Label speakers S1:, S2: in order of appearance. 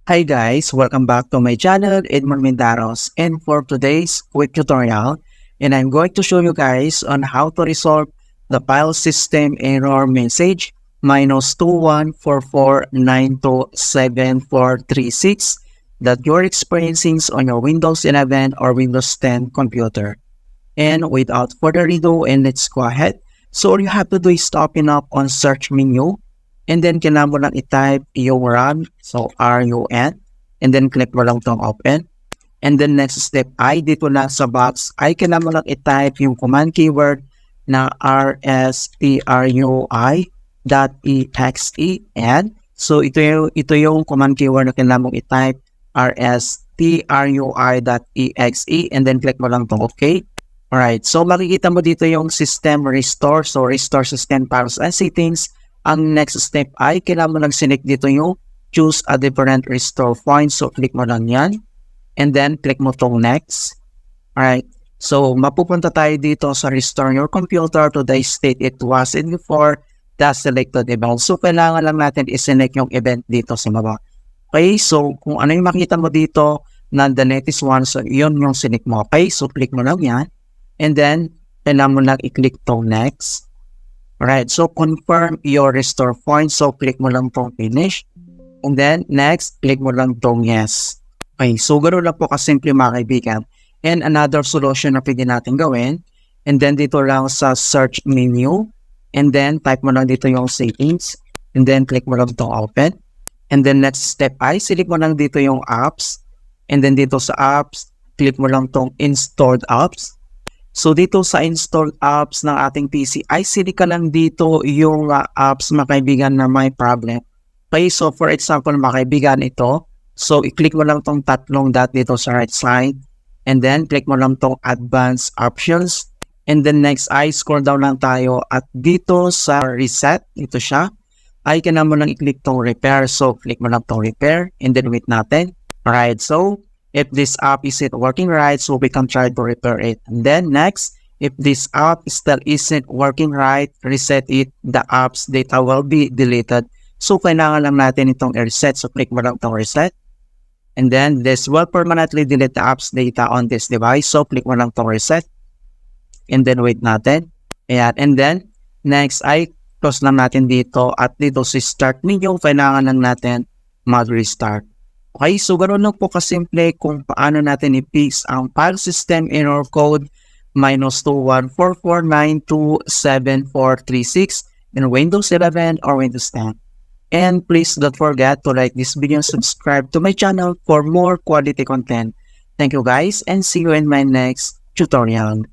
S1: Hi guys, welcome back to my channel, Edmund Mindaros, and for today's quick tutorial, and I'm going to show you guys on how to resolve the file system error message -2144927436 that you're experiencing on your Windows 11 or Windows 10 computer. And without further ado, and let's go ahead. So all you have to do is open up on search menu. And then kailangan mo lang i-type yung run, so R-U-N, and then click mo lang itong open. And then next step ay dito lang sa box ay kailangan mo lang i-type yung command keyword na rstrui.exe. And so ito yung command keyword na kailangan mong i-type rstrui.exe, and then click mo lang itong okay. Alright, so makikita mo dito yung system restore, so restore system files and settings. Ang next step ay kailangan mo lang select dito yung choose a different restore point. So, click mo lang yan. And then, click mo tong next. Alright. So, mapupunta tayo dito sa restore your computer to the state it was in before the selected event. So, kailangan lang natin i-select yung event dito sa baba. Okay. So, kung ano yung makita mo dito na the latest one, so yun yung select mo. Okay. So, click mo lang yan. And then, kailangan mo lang i-click tong next. Alright, so confirm your restore point. So, click mo lang tong finish. And then, next, click mo lang tong yes. Okay, so ganoon lang po kasimple mga kaibigan. And another solution na pwede natin gawin. And then, dito lang sa search menu. And then, type mo lang dito yung settings. And then, click mo lang tong open. And then, next step ay, select mo lang dito yung apps. And then, dito sa apps, click mo lang tong installed apps. So, dito sa installed apps ng ating PC, ay select ka lang dito yung apps mga kaibigan na may problem. Okay, so for example mga kaibigan ito, so i-click mo lang tong tatlong dot dito sa right side, and then click mo lang tong advanced options, and then next ay scroll down lang tayo at dito sa reset, ito siya, ay kailangan mo lang i-click tong repair. So, click mo lang tong repair, and then wait natin. Alright, so if this app isn't working right, so we can try to repair it. And then next, if this app still isn't working right, reset it, the app's data will be deleted. So, kailangan lang natin itong i-reset. So, click mo lang itong reset. And then, this will permanently delete the app's data on this device. So, click mo lang itong reset. And then, wait natin. Ayan. And then, next ay close lang natin dito. At dito sa start menu, kailangan lang natin mag-restart. Okay, so ganoon lang po kasimple kung paano natin i-fix ang file system error code -2144927436 in Windows 11 or Windows 10. And please don't forget to like this video and subscribe to my channel for more quality content. Thank you guys, and see you in my next tutorial.